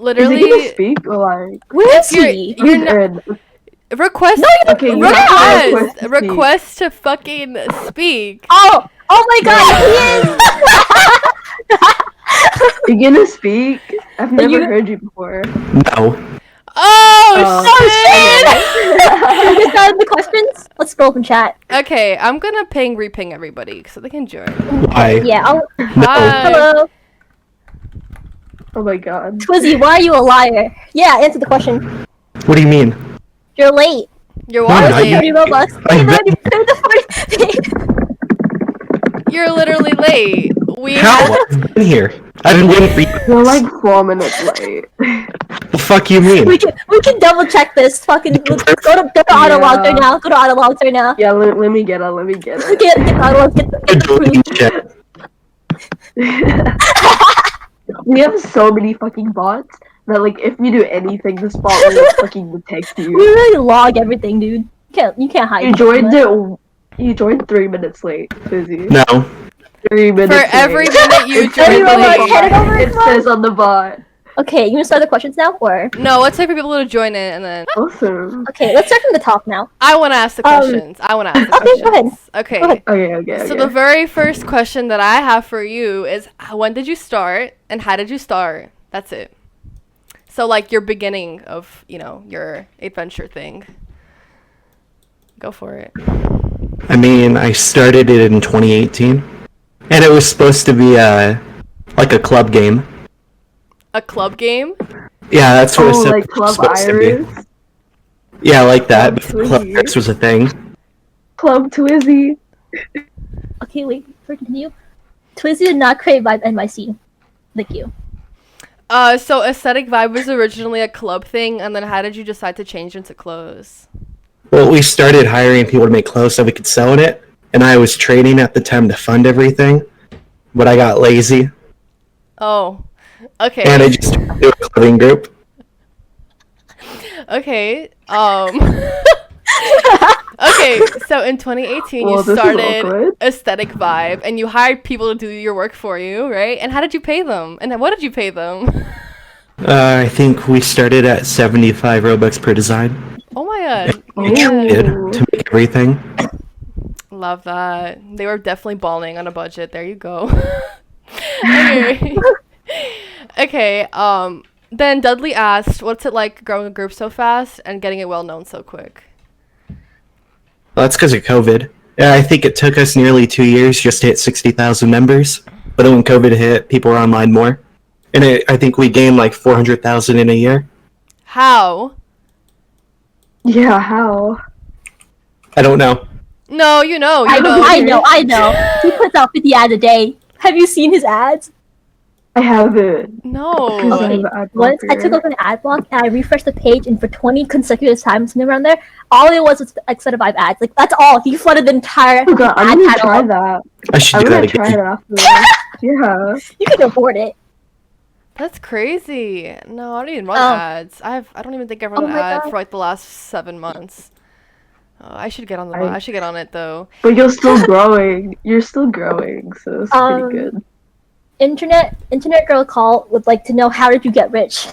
literally. Is he gonna speak or like? Where is he? You're in. Request. No, Okay, you request to fucking speak. Oh my god, he is! You're gonna speak? I've never heard you before. No. Oh shit! Can we start the questions? Let's scroll from chat. Okay, I'm gonna reping everybody so they can join. Why? Yeah, Hi. hello. Oh my god. Twizzy, why are you a liar? Yeah, answer the question. What do you mean? You're late. You're No, I'm what? not. 30 Robux. I've You've already been- paid the 40. You're literally late. How? I've been here. I've been waiting for you. You're like 4 minutes late. The fuck you mean? We can double check this. Fucking go to auto logger now. Go to auto logger now. Yeah, let me get it. Get auto get Deleting the shit. We have so many fucking bots that like if you do anything, this bot will fucking detect We you. really log everything, dude. You can't hide. You joined 3 minutes late, Fizzy. No. 3 minutes For late. every minute you Every join Robux, late. head it over It says on the bot. Okay, you wanna start the questions now, or? No, let's wait for people to join in and then Awesome. Okay, let's start from the top now. I want to ask the questions. Okay, go ahead. Okay. Go ahead. Okay. So the very first question that I have for you is when did you start and how did you start? That's it. So like your beginning of, your adventure thing. Go for it. I mean, I started it in 2018. And it was supposed to be like a club game. A club game? Yeah, that's what Oh, it like Club supposed to be. Iris? Yeah, like that. Club But Club Twizzy. Iris was a thing. Club Twizzy. Okay, wait, before we continue. Twizzy did not create Vibe NYC. Thank you. So Aesthetic Vibe was originally a club thing, and then how did you decide to change into clothes? Well, we started hiring people to make clothes so we could sell in it. And I was trading at the time to fund everything. But I got lazy. Oh, okay. And I just started a clothing group. Okay. Okay, so in 2018 Well, you this is started awkward. Aesthetic Vibe and you hired people to do your work for you, right? And how did you pay them? And what did you pay them? I think we started at 75 Robux per design. Oh my god. We traded to make everything. Love that. They were definitely balling on a budget. There you go. Okay. Okay, then Dudley asked, what's it like growing a group so fast and getting it well known so quick? Well, that's because of COVID. Yeah, I think it took us nearly 2 years just to hit 60,000 members. But then when COVID hit, people were online more. And I think we gained like 400,000 in a year. How? Yeah, how? I don't know. No, you know. I know. He puts out 50 ads a day. Have you seen his ads? I haven't. No. Okay. Ad Once I blocker. took off an ad block and I refreshed the page, and for 20 consecutive times, something around there, all it was Excited Vibe ads. Like, that's all. He flooded the entire Oh god, I'm ad gonna catalog. try that. I should I'm do that gonna try again. it after this. Yeah. You can afford it. That's crazy. No, I don't even run Oh. ads. I don't even think I've run Oh an my ad God. for like the last 7 months. I should get on I should get on it though. But you're still growing. You're still growing, so it's pretty good. Internet girl call would like to know, how did you get rich?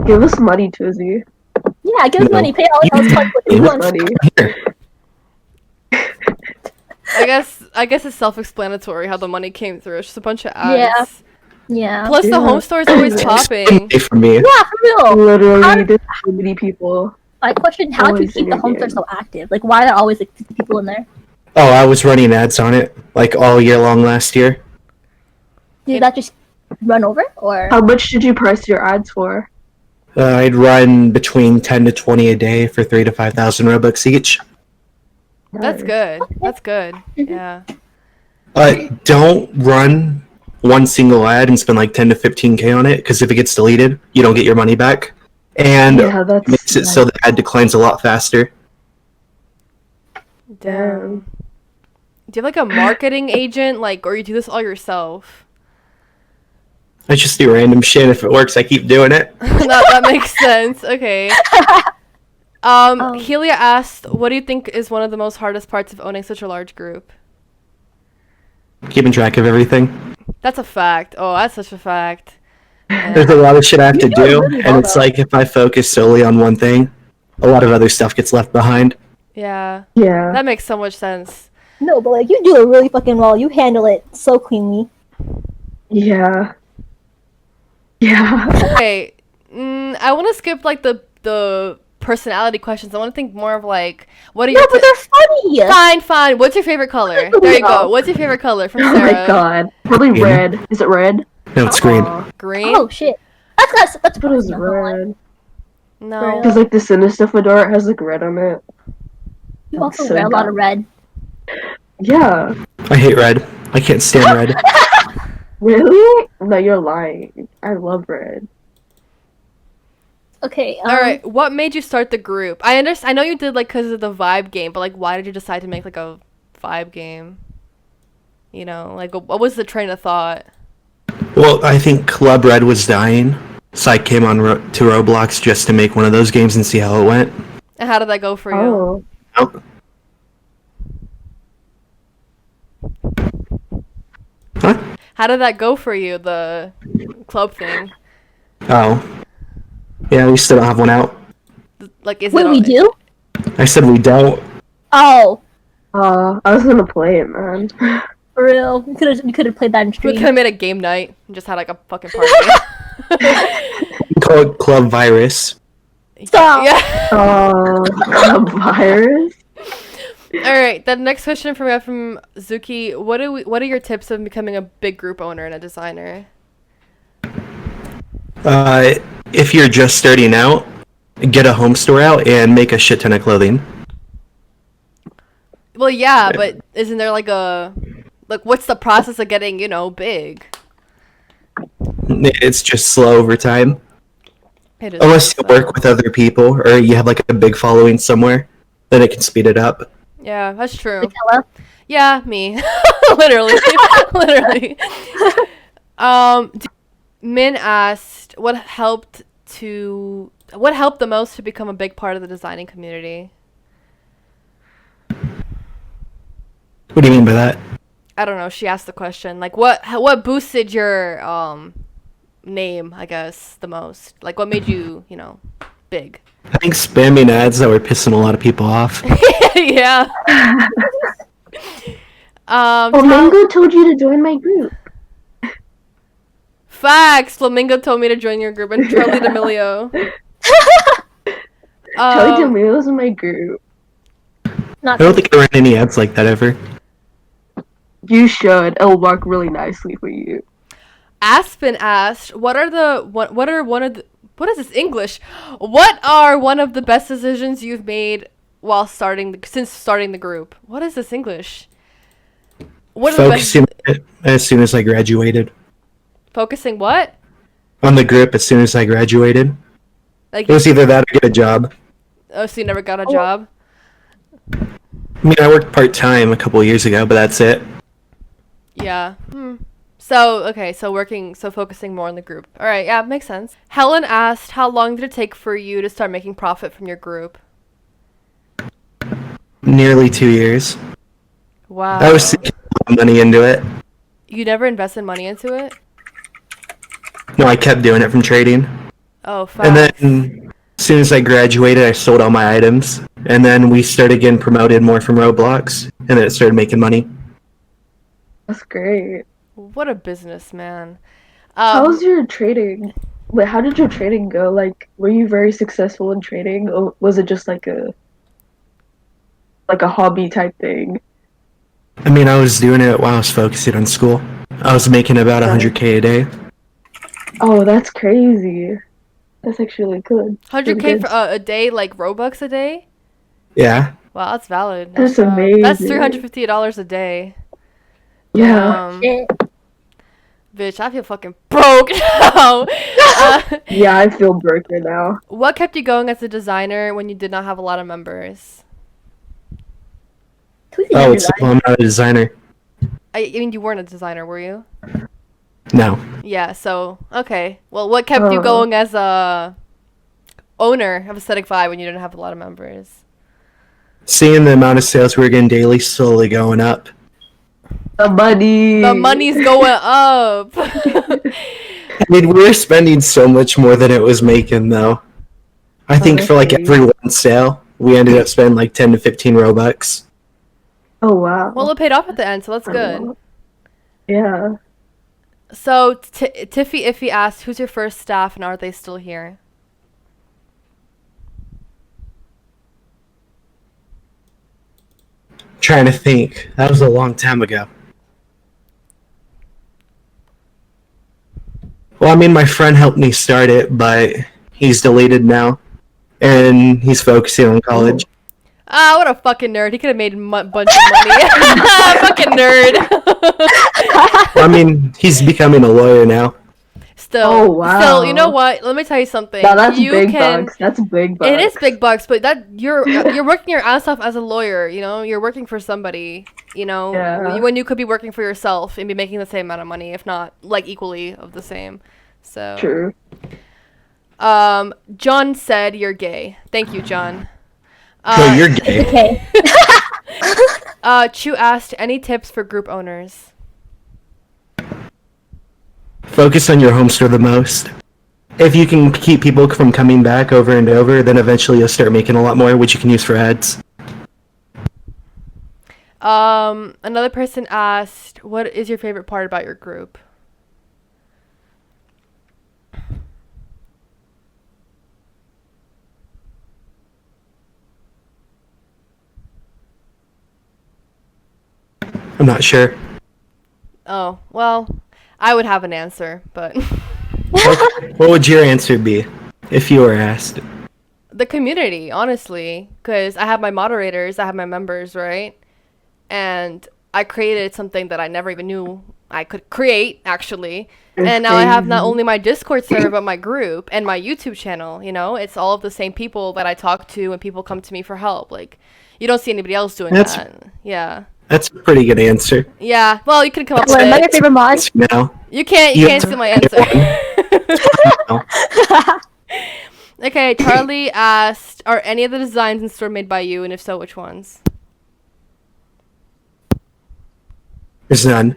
Give us money, Twizzy. Yeah, give us No. money. Pay all else what you Give us want. money. I guess it's self-explanatory how the money came through. It's just a bunch of ads. Yeah. Plus the Yeah. home store is always popping. Pay for me. Yeah, for real. Literally, there's so many people. My question: how do you Always keep the home store interviewing. so active? Like, why are there always like 50 people in there? Oh, I was running ads on it like all year long last year. Did that just run over, or? How much did you price your ads for? I'd run between 10 to 20 a day for 3,000 to 5,000 Robux each. That's Nice. good. That's good. Yeah. Don't run one single ad and spend like 10 to 15K on it, because if it gets deleted, you don't get your money back. And Yeah, that's it makes it so the ad declines a lot faster. Damn. Do you have like a marketing agent, or you do this all yourself? I just do random shit. If it works, I keep doing it. that makes sense. Okay. Helia asked, what do you think is one of the most hardest parts of owning such a large group? keeping track of everything. That's a fact. Oh, that's such a fact. There's a lot of shit I have to do it do, really and well, it's though. like if I focus solely on one thing, a lot of other stuff gets left behind. Yeah, Yeah. that makes so much sense. No, but like you do it really fucking well. You handle it so cleanly. Yeah. Yeah. Okay, I want to skip like the personality questions. I want to think more of like, what are No, your but they're funny. fine. What's your favorite color? There you go. What's your favorite color from Oh Sarah? my god. Probably Yeah. red. Is it red? No, it's green. Aw, Green? Oh shit. That's I thought it was not gonna lie. red. No. Because like the Sinister fedora has like red on it. You That's also so wear a lot dumb. of red. Yeah. I hate red. I can't stand red. Really? No, you're lying. I love red. Okay. All right. What made you start the group? I understand. I know you did like because of the vibe game, but like, why did you decide to make like a vibe game? You know, like what was the train of thought? Well, I think Club Red was dying, so I came on to Roblox just to make one of those games and see how it went. And how did that go for you? Oh. Oh. Huh? How did that go for you? The club thing. Oh. Yeah, we still don't have one out. Like, is Wait, it? we do? I said we don't. Oh, I was gonna play it, man. for real. We could have played that in We stream. could have made a game night and just had like a fucking party. We call it Club Virus. Stop. Yeah. A virus? All right. The next question from Zuki. What are your tips of becoming a big group owner and a designer? If you're just starting out, get a home store out and make a shit ton of clothing. Well, yeah, but isn't there like what's the process of getting big? It's just slow over time. It is Unless you so- work with other people or you have like a big following somewhere, then it can speed it up. Yeah, that's true. Michaela? Yeah, me. Literally. Literally. Min asked what helped the most to become a big part of the designing community? What do you mean by that? I don't know. She asked the question. Like, what boosted your name, I guess, the most? Like, what made you, big? I think spamming ads that were pissing a lot of people off. Yeah. Flamingo told you to join my group. Facts. Flamingo told me to join your group, and Charlie D'Amelio. Charlie D'Amelio's in my group. Not I don't think I ran any ads like that ever. You should. It'll work really nicely for you. Aspen asked, what is this English? What are one of the best decisions you've made since starting the group? What is this English? What are the best Focusing on it as soon as I graduated. focusing what? On the group as soon as I graduated. Like It was either that or get a job. oh, so you never got a job? I mean, I worked part-time a couple of years ago, but that's it. Yeah. So focusing more on the group. All right, yeah, makes sense. Helen asked, how long did it take for you to start making profit from your group? Nearly 2 years. Wow. I was sinking a lot of money into it. You never invested money into it? No, I kept doing it from trading. Oh, And facts. then, as soon as I graduated, I sold all my items. And then we started getting promoted more from Roblox. And then it started making money. That's great. What a businessman. How was your trading? Wait, how did your trading go? Like, were you very successful in trading, or was it just like a hobby type thing? I mean, I was doing it while I was focusing on school. I was making about 100K a day. Oh, that's crazy. That's actually good. 100K Really for good. a day, like Robux a day? Yeah. Wow, that's valid. That's That's amazing. $350 a day. Yeah. shit. Bitch, I feel fucking broke now. Yeah, I feel broke right now. What kept you going as a designer when you did not have a lot of members? Twizzy Oh, design. I'm not a designer. I mean, you weren't a designer, were you? No. Yeah, so, okay. Well, what kept you going as a owner of Aesthetic Vibe when you didn't have a lot of members? Seeing the amount of sales we were getting daily slowly going up. The money. The money's going up. I mean, we were spending so much more than it was making, though. I think for like Honestly. every one sale, we ended up spending like 10 to 15 Robux. Oh wow. Well, it paid off at the end, so that's good. Yeah. So, Tiffy Iffy asked, who's your first staff and are they still here? Trying to think. That was a long time ago. Well, I mean, my friend helped me start it, but he's deleted now. And he's focusing on college. Ah, what a fucking nerd. He could have made a bunch of money. Fucking nerd. Well, I mean, he's becoming a lawyer now. Still. Oh, wow. Still, you know what? Let me tell you something. Now that's you big can, bucks. That's big bucks. It is big bucks, but that you're working your ass off as a lawyer, you know? You're working for somebody, you know? Yeah. When you could be working for yourself and be making the same amount of money, if not like equally of the same. So True. John said you're gay. Thank you, John. No, you're gay. Okay. Chu asked, any tips for group owners? Focus on your home store the most. If you can keep people from coming back over and over, then eventually you'll start making a lot more, which you can use for ads. Another person asked, what is your favorite part about your group? I'm not sure. Oh, well, I would have an answer, but What would your answer be if you were asked? the community, honestly, because I have my moderators, I have my members, right? And I created something that I never even knew I could create, actually. And now I have not only my Discord server, but my group and my YouTube channel, you know? It's all of the same people that I talk to when people come to me for help. Like, you don't see anybody else doing that. Yeah. That's a pretty good answer. Yeah. Well, you could come up with What about your it. favorite mod? No. You can't steal my answer. No. Okay, Charlie asked, are any of the designs in store made by you, and if so, which ones? There's none.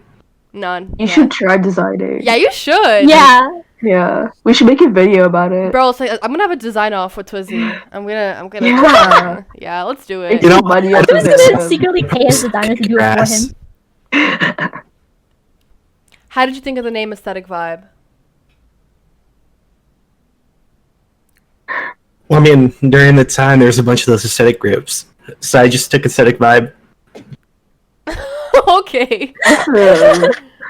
None. You should try designing. Yeah, you should. Yeah. Yeah. We should make a video about it. Bro, it's like, I'm gonna have a design off with Twizzy. I'm gonna. Yeah. Yeah, let's do Make it. You know, some money I'm off of He's it. gonna secretly pay his designer to do it for Grass. him. How did you think of the name Aesthetic Vibe? Well, I mean, during the time, there was a bunch of those aesthetic groups. So I just took aesthetic vibe. Okay.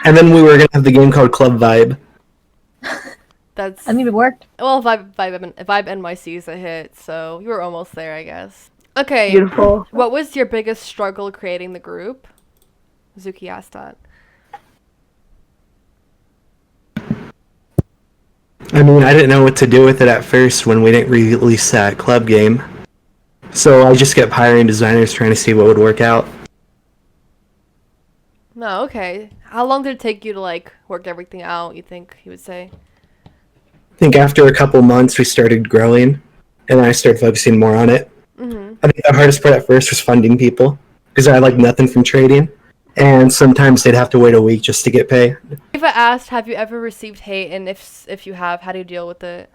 And then we were going to have the game called Club Vibe. That's. I mean, it worked. Well, Vibe NYC is a hit, so you were almost there, I guess. Okay. Beautiful. What was your biggest struggle creating the group? Zuki asked that. I mean, I didn't know what to do with it at first when we didn't release that club game. So I just kept hiring designers trying to see what would work out. No, okay. How long did it take you to, like, work everything out, you think he would say? I think after a couple months, we started growing, and I started focusing more on it. Mm-hmm. I think the hardest part at first was funding people, because I had, like, nothing from trading. And sometimes they'd have to wait a week just to get paid. Eva asked, have you ever received hate, and if you have, how do you deal with it?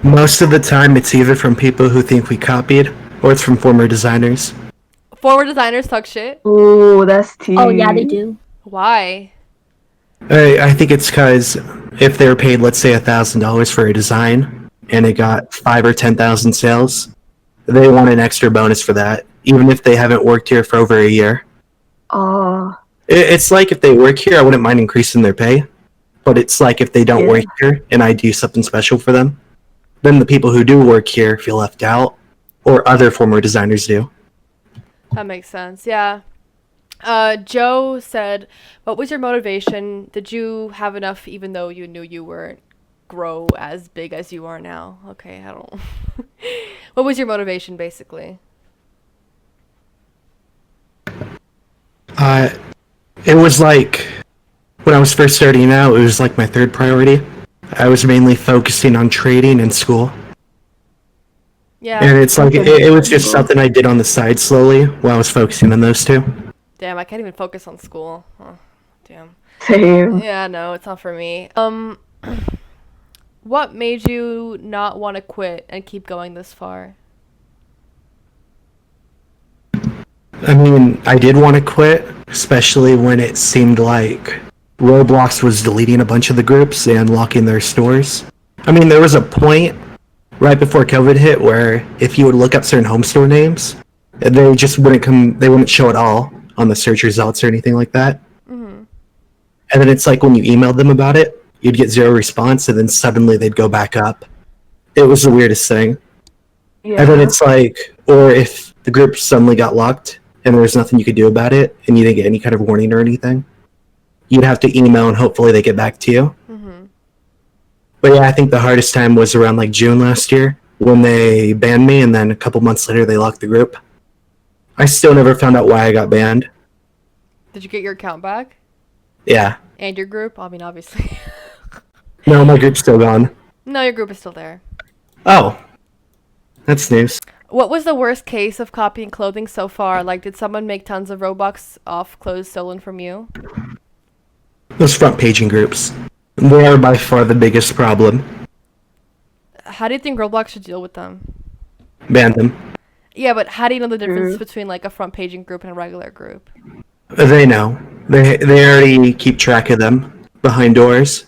Most of the time, it's either from people who think we copied, or it's from former designers. Former designers talk shit? Ooh, that's tea. Oh yeah, they do. Why? I think it's because if they were paid, let's say, $1,000 for a design, and it got 5 or 10,000 sales, they want an extra bonus for that, even if they haven't worked here for over a year. It's like if they work here, I wouldn't mind increasing their pay, but it's like if they don't work here and I do something special for them, then the people who do work here feel left out, or other former designers do. That makes sense, yeah. Joe said, what was your motivation? Did you have enough even though you knew you weren't grow as big as you are now? Okay, I don't. What was your motivation, basically? It was like, when I was first starting out, it was like my third priority. I was mainly focusing on trading and school. Yeah. And it's like, it was just something I did on the side slowly while I was focusing on those two. Damn, I can't even focus on school. Oh, damn. Same. Yeah, no, it's not for me. What made you not want to quit and keep going this far? I mean, I did want to quit, especially when it seemed like Roblox was deleting a bunch of the groups and locking their stores. I mean, there was a point right before COVID hit where if you would look up certain home store names, they just wouldn't come, they wouldn't show at all on the search results or anything like that. Mm-hmm. And then it's like when you emailed them about it, you'd get zero response, and then suddenly they'd go back up. It was the weirdest thing. Yeah. And then it's like, or if the group suddenly got locked and there was nothing you could do about it, and you didn't get any kind of warning or anything, you'd have to email and hopefully they get back to you. Mm-hmm. But yeah, I think the hardest time was around like June last year when they banned me, and then a couple months later they locked the group. I still never found out why I got banned. Did you get your account back? Yeah. And your group? I mean, obviously. No, my group's still gone. No, your group is still there. Oh. That's news. What was the worst case of copying clothing so far? Like, did someone make tons of Robux off clothes stolen from you? Those front paging groups. They are by far the biggest problem. How do you think Roblox should deal with them? Ban them. Yeah, but how do you know the difference True. between like a front paging group and a regular group? They know. They already keep track of them behind doors.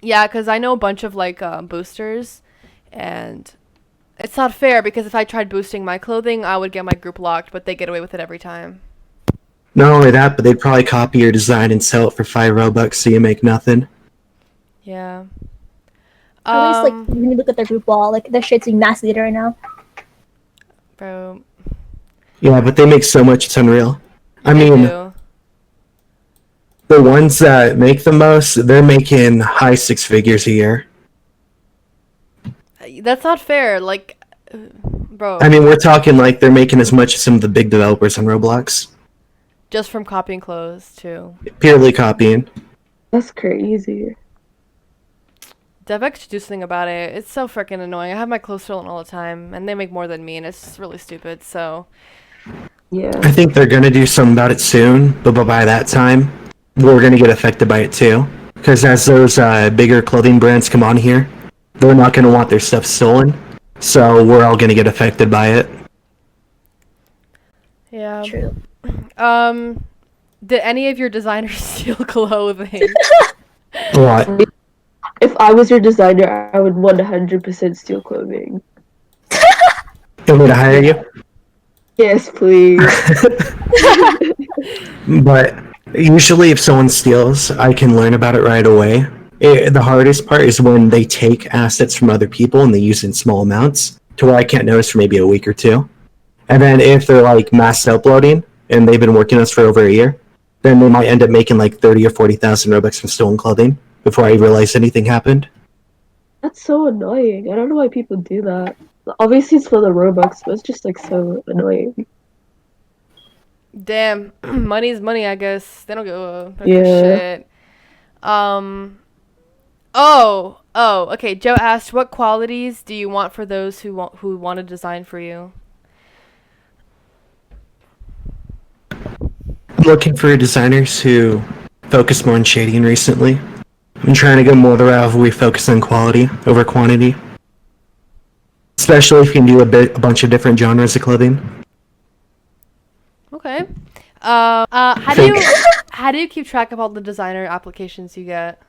Yeah, because I know a bunch of like boosters, and it's not fair because if I tried boosting my clothing, I would get my group locked, but they get away with it every time. Not only that, but they'd probably copy your design and sell it for 5 Robux so you make nothing. Yeah. At least, like, when you look at their group wall, like, their shit's being mass leader right now. Bro, Yeah, but they make so much, it's unreal. I they mean, do. the ones that make the most, they're making high 6 figures a year. That's not fair. Like, bro, I mean, we're talking like they're making as much as some of the big developers on Roblox. just from copying clothes too. Purely copying. That's crazy. DevX should do something about it. It's so freaking annoying. I have my clothes stolen all the time, and they make more than me, and it's just really stupid. So, Yeah. I think they're gonna do something about it soon, but by that time, we're gonna get affected by it too. Because as those bigger clothing brands come on here, they're not gonna want their stuff stolen, so we're all gonna get affected by it. yeah. True. Did any of your designers steal clothing? A lot. If I was your designer, I would 100% steal clothing. You want me to hire you? Yes, please. But usually if someone steals, I can learn about it right away. The hardest part is when they take assets from other people and they use it in small amounts to where I can't notice for maybe a week or two. And then if they're like mass uploading and they've been working on us for over a year, then they might end up making like 30 or 40,000 Robux from stolen clothing before I realize anything happened. That's so annoying. I don't know why people do that. Obviously, it's for the Robux, but it's just like so annoying. Damn, money's money. I guess they don't give a Yeah. shit. Okay. Joe asked, "What qualities do you want for those who want to design for you?" Looking for designers who focus more on shading recently. I'm trying to go more the route of we focus on quality over quantity. Especially if you can do a bunch of different genres of clothing. Okay. How do you keep track of all the designer applications you get?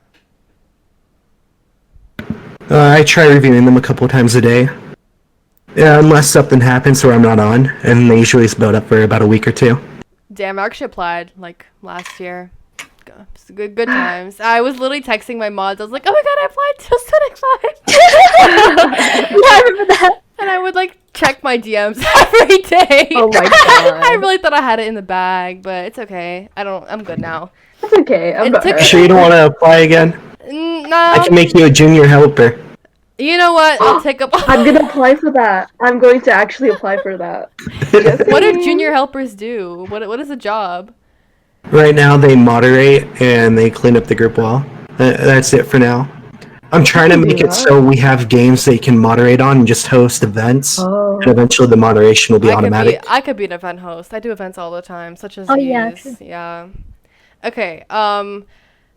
I try reviewing them a couple of times a day. Yeah, unless something happens where I'm not on, and they usually split up for about a week or two. Damn, I actually applied like last year. Good times. I was literally texting my mods. I was like, "Oh my god, I applied to Studic 5." Yeah, I remember that. And I would like check my DMs every day. Oh my god. I really thought I had it in the bag, but it's okay. I'm good now. That's okay. I'm It not took- hurt. Sure you don't want to apply again? No. I can make you a junior helper. You know what? I'll take up. I'm gonna apply for that. I'm going to actually apply for that. What do junior helpers do? What is the job? Right now they moderate and they clean up the group wall. That's it for now. I'm trying to can do make it that. so we have games they can moderate on and just host events, Oh. and eventually the moderation will be automatic. I could be an event host. I do events all the time, such as Oh, these. yeah, true. Yeah. Okay.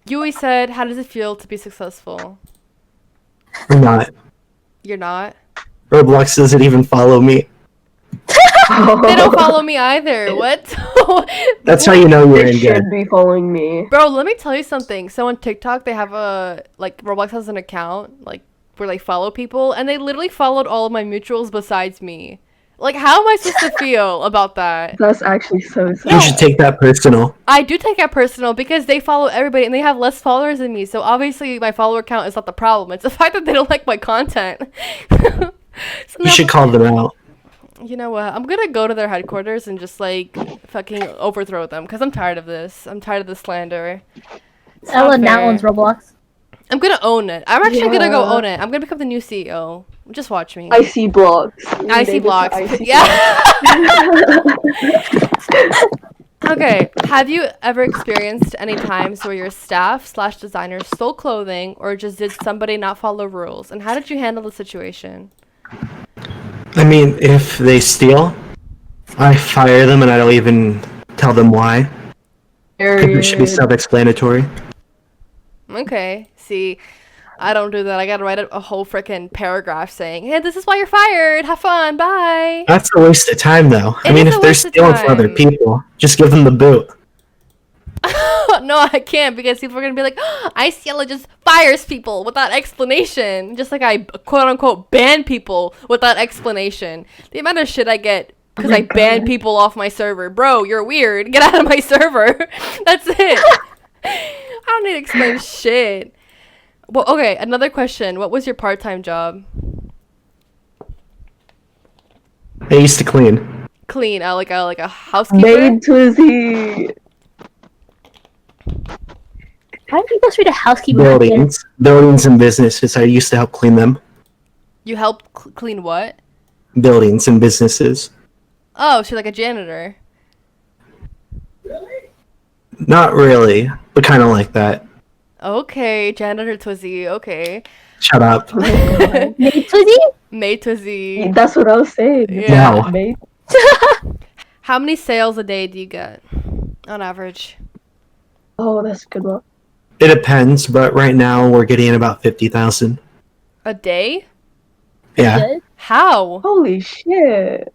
Yui said, "How does it feel to be successful?" Or not. You're not. Roblox doesn't even follow me. They don't follow me either. What? That's how you know you're They in good. should be following me. Bro, let me tell you something. So on TikTok, they have Roblox has an account, like, where they follow people, and they literally followed all of my mutuals besides me. Like, how am I supposed to feel about that? That's actually so sad. You should take that personal. I do take it personal because they follow everybody and they have less followers than me. So obviously my follower count is not the problem. It's the fact that they don't like my content. So You now- should call them out. You know what? I'm gonna go to their headquarters and just like fucking overthrow them because I'm tired of this. I'm tired of the slander. It's not Ella now fair. owns Roblox. I'm gonna own it. I'm actually gonna go Yeah. own it. I'm gonna become the new CEO. Just watch me. IC blocks. I see blocks. Yeah. Okay. Have you ever experienced any times where your staff/designer stole clothing or just did somebody not follow rules? And how did you handle the situation? I mean, if they steal, I fire them and I don't even tell them why. It should be self-explanatory. Okay. See, I don't do that. I gotta write a whole freaking paragraph saying, "Hey, this is why you're fired. Have fun. Bye." That's a waste of time, though. I It mean, is if a they're waste of stealing from other time. people, just give them the boot. No, I can't because people are gonna be like, ICYLA just fires people without explanation. Just like I quote unquote ban people without explanation. The amount of shit I get because I ban people off my server. Bro, you're weird. Get out of my server. That's it. I don't need to explain shit. Well, okay, another question. What was your part-time job? I used to clean. Clean, like a housekeeper. Maid Twizzy. Why don't you go straight to housekeeping? Buildings and businesses. I used to help clean them. You helped clean what? Buildings and businesses. Oh, she's like a janitor. Not really, but kind of like that. Okay, janitor Twizzy. Okay. Shut up. Maid Twizzy? May Twizzy. That's what I was saying. Yeah. No. Maid. How many sales a day do you get on average? Oh, that's a good one. It depends, but right now we're getting about 50,000. A day? Yeah. Good. How? Holy shit.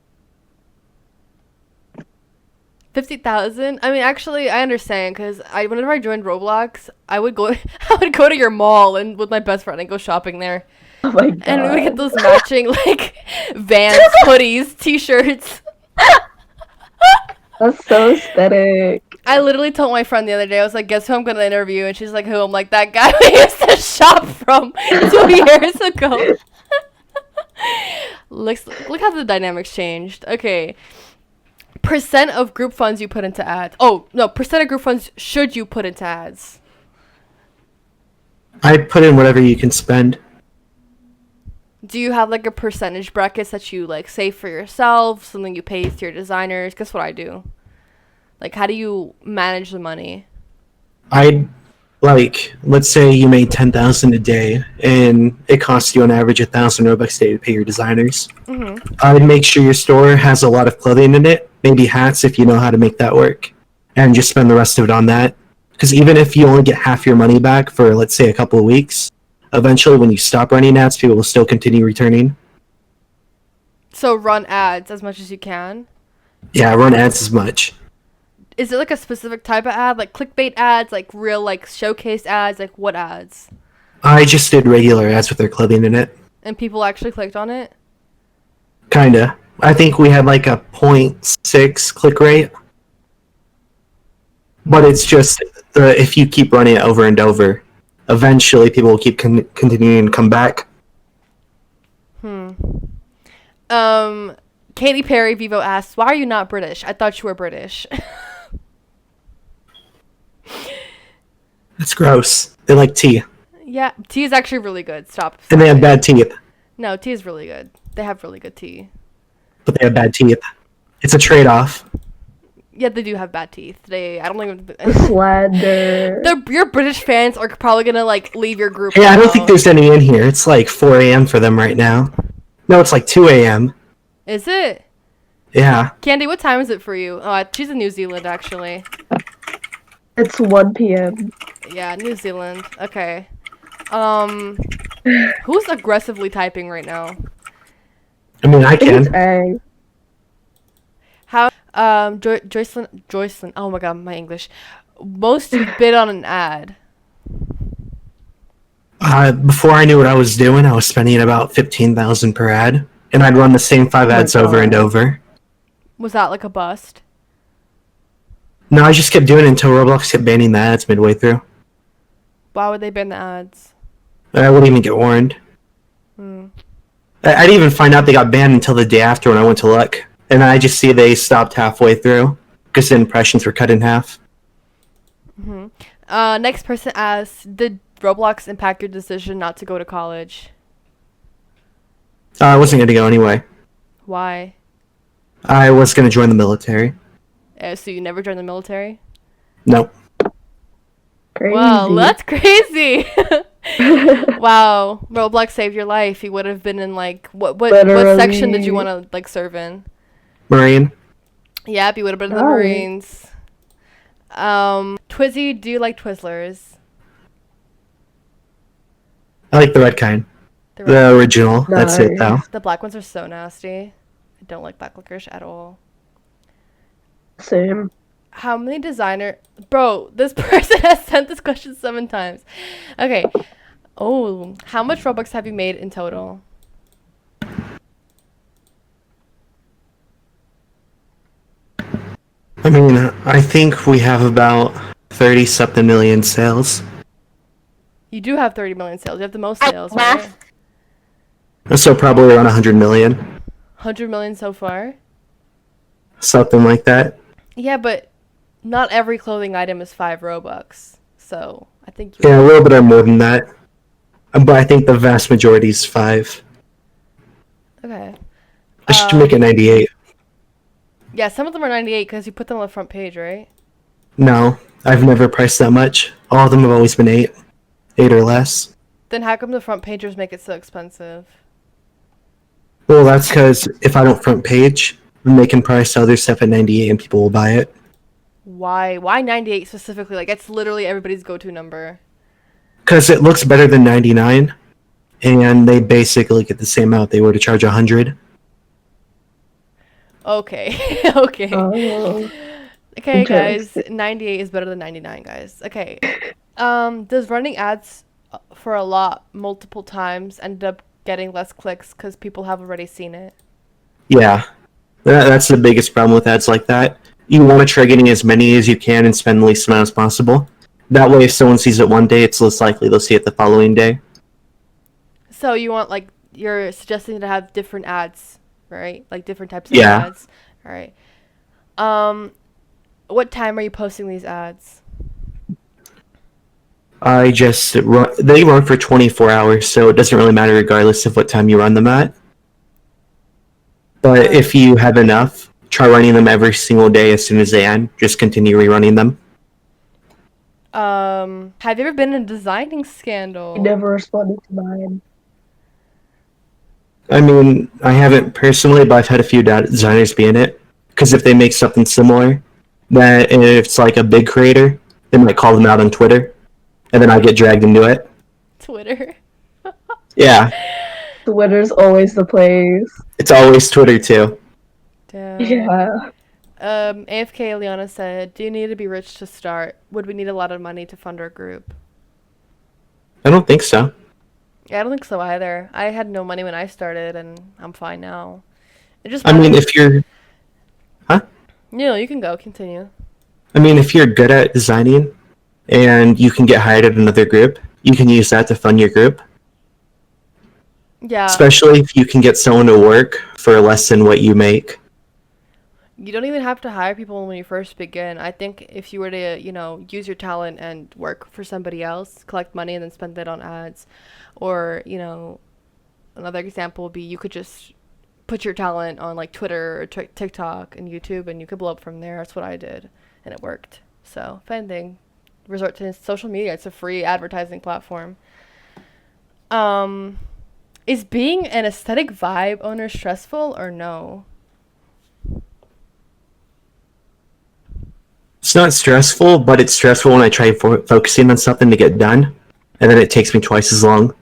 50,000? I mean, actually, I understand because whenever I joined Roblox, I would go I would go to your mall and with my best friend and go shopping there, Oh my god. and we would get those matching like Vans, hoodies, T-shirts. That's so aesthetic. I literally told my friend the other day, I was like, "Guess who I'm gonna interview?" And she's like, "Who?" I'm like, "That guy we used to shop from 2 years ago." Look how the dynamics changed. Okay. Percent of group funds you put into ads. Oh, no, percent of group funds should you put into ads? I put in whatever you can spend. Do you have like a percentage brackets that you like save for yourself, something you pay to your designers? Guess what I do? Like, how do you manage the money? Let's say you made 10,000 a day, and it costs you on average 1,000 Robux a day to pay your designers. Mm-hmm. I'd make sure your store has a lot of clothing in it, maybe hats if you know how to make that work, and just spend the rest of it on that. Because even if you only get half your money back for, let's say, a couple of weeks, eventually when you stop running ads, people will still continue returning. So run ads as much as you can. Yeah, run ads as much. Is it like a specific type of ad, like clickbait ads, like real like showcase ads, like what ads? I just did regular ads with their clothing in it. And people actually clicked on it? Kinda. I think we had like a 0.6 click rate. But it's just, if you keep running it over and over, eventually people will keep continuing to come back. Katy Perry Vivo asks, "Why are you not British? I thought you were British." That's gross. They like tea. Yeah, tea is actually really good. Stop. And they have bad teeth. No, tea is really good. They have really good tea. But they have bad teeth. It's a trade-off. Yeah, they do have bad teeth. I don't even. Slander. Your British fans are probably gonna like leave your group. Hey, I don't now. think there's any in here. It's like 4 a.m. for them right now. No, it's like 2 a.m. Is it? Yeah. Candy, what time is it for you? Oh, she's in New Zealand actually. It's 1 p.m. Yeah, New Zealand. Okay. Who's aggressively typing right now? I mean, I I think it's can. A. How Joycelyn, oh my god, my English. Most you've bid on an ad. Before I knew what I was doing, I was spending about 15,000 per ad, and I'd run the same 5 Oh my ads over and God. over. Was that like a bust? No, I just kept doing it until Roblox kept banning the ads midway through. Why would they ban the ads? I wouldn't even get warned. Hmm. I didn't even find out they got banned until the day after when I went to look. And I just see they stopped halfway through because the impressions were cut in half. Next person asks, did Roblox impact your decision not to go to college? I wasn't going to go anyway. Why? I was going to join the military. So you never joined the military? Nope. Crazy. Wow, that's crazy. Wow, Roblox saved your life. You would have been in like what section did you want to like serve in? Marine. Yep, you would have been in the Oh. Marines. Twizzy, do you like Twizzlers? I like the red kind. The The original. That's it, though. Nice. The black ones are so nasty. I don't like black licorice at all. Same. How many Bro, this person has sent this question 7 times. Okay. Oh, how much Robux have you made in total? I mean, I think we have about 30-something million sales. You do have 30 million sales. You have the most sales, right? So probably around 100 million. 100 million so far? Something like that. Yeah, but not every clothing item is 5 Robux. So, I think you Yeah, a little bit or more than that. But I think the vast majority is 5. Okay. I should make it 98. Yeah, some of them are 98 because you put them on the front page, right? No, I've never priced that much. All of them have always been 8. 8 or less. Then how come the front pagers make it so expensive? Well, that's because if I don't front page, then they can price other stuff at 98 and people will buy it. Why? Why 98 specifically? Like, it's literally everybody's go-to number. Because it looks better than 99, and they basically get the same amount they were to charge 100. Okay. Okay. Oh. Okay, guys. Interesting. 98 is better than 99, guys. Okay. Does running ads for a lot multiple times end up getting less clicks because people have already seen it? Yeah, that's the biggest problem with ads like that. You want to try getting as many as you can and spend the least amount as possible. That way, if someone sees it one day, it's less likely they'll see it the following day. So you want, like, you're suggesting to have different ads, right? Like different types of Yeah. ads. All right. What time are you posting these ads? They run for 24 hours, so it doesn't really matter regardless of what time you run them at. But if you have enough, try running them every single day as soon as they end. Just continue rerunning them. Have you ever been in a designing scandal? He never responded to mine. I mean, I haven't personally, but I've had a few designers be in it. Because if they make something similar, that and if it's like a big creator, they might call them out on Twitter, and then I get dragged into it. Twitter. Yeah, Twitter's always the place. it's always Twitter too. Damn. Yeah. AFK Liana said, do you need to be rich to start? Would we need a lot of money to fund our group? I don't think so. Yeah, I don't think so either. I had no money when I started, and I'm fine now. It just I mean, matters- if you're, No, you can go. Continue. if you're good at designing, and you can get hired at another group, you can use that to fund your group. Yeah. Especially if you can get someone to work for less than what you make. You don't even have to hire people when you first begin. I think if you were to, use your talent and work for somebody else, collect money and then spend it on ads, or, another example would be you could just put your talent on like Twitter or TikTok and YouTube, and you could blow up from there. That's what I did, and it worked. So if anything, resort to social media. It's a free advertising platform. Is being an aesthetic vibe owner stressful or no? It's not stressful, but it's stressful when I try focusing on something to get done, and then it takes me twice as long. Do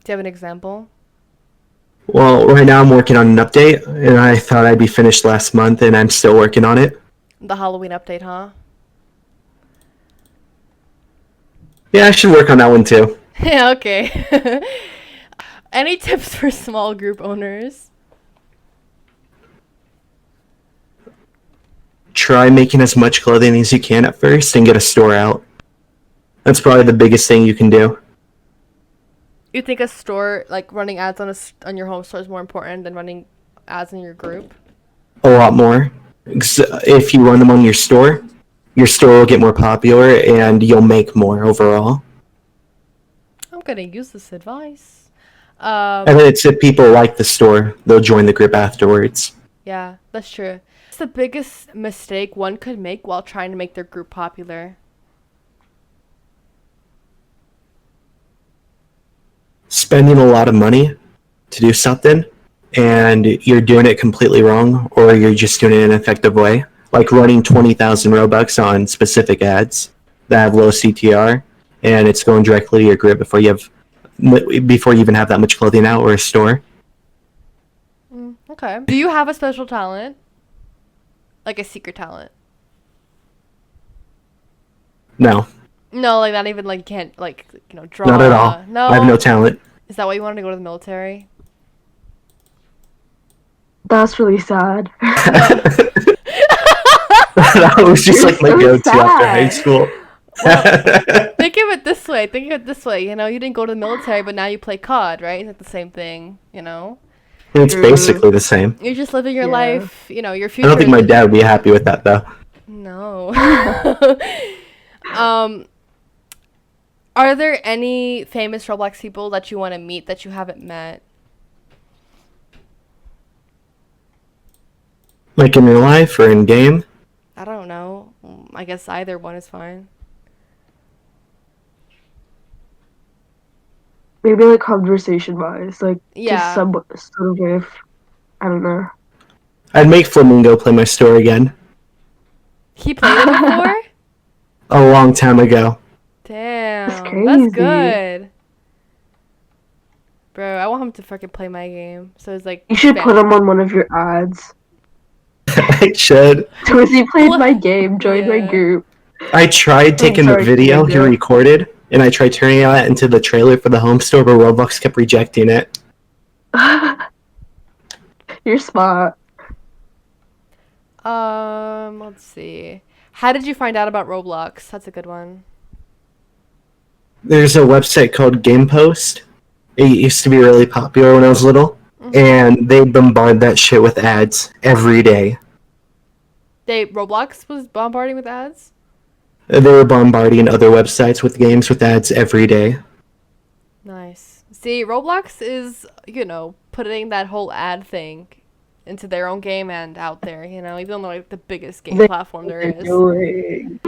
you have an example? Well, right now I'm working on an update, and I thought I'd be finished last month, and I'm still working on it. The Halloween update, huh? Yeah, I should work on that one too. Yeah, okay. Any tips for small group owners? Try making as much clothing as you can at first and get a store out. That's probably the biggest thing you can do. You think a store, like running ads on your home store, is more important than running ads in your group? A lot more. If you run them on your store will get more popular and you'll make more overall. I'm gonna use this advice. And then it's if people like the store, they'll join the group afterwards. Yeah, that's true. What's the biggest mistake one could make while trying to make their group popular? Spending a lot of money to do something, and you're doing it completely wrong, or you're just doing it in an effective way. Like running 20,000 Robux on specific ads that have low CTR, and it's going directly to your group before you even have that much clothing out or a store. Okay. Do you have a special talent? Like a secret talent? No, No, like not even like you can't like draw. not at all. No. I have no talent. Is that why you wanted to go to the military? That's really sad. That was just You're like my so go-to after high sad. school. Think of it this way. You didn't go to the military, but now you play COD, right? It's like the same thing, It's basically the same. You're just living your Yeah. life, your I future. don't think my dad would be happy with that though. No. Are there any famous Roblox people that you want to meet that you haven't met? Like in real life or in game? I don't know. I guess either one is fine. Maybe like conversation wise, like Yeah. just some sort of, I don't know. I'd make Flamingo play my store again. He played it before? A long time ago. Damn. That's crazy. good. Bro, I want him to fucking play my game. So it's like You should spam. put him on one of your ads. I should. Twizzy played my game, joined my Yeah. group. I tried taking the sorry, video he Flamingo. recorded, and I tried turning it into the trailer for the home store, but Roblox kept rejecting it. You're smart. Let's see. How did you find out about Roblox? That's a good one. There's a website called Game Post. It used to be really popular when I was little, and they bombard that shit with ads every day. Roblox was bombarding with ads? They were bombarding other websites with games with ads every day. Nice. See, Roblox is, putting that whole ad thing into their own game and out there, even though they're like the biggest game They- platform there What is. they're doing.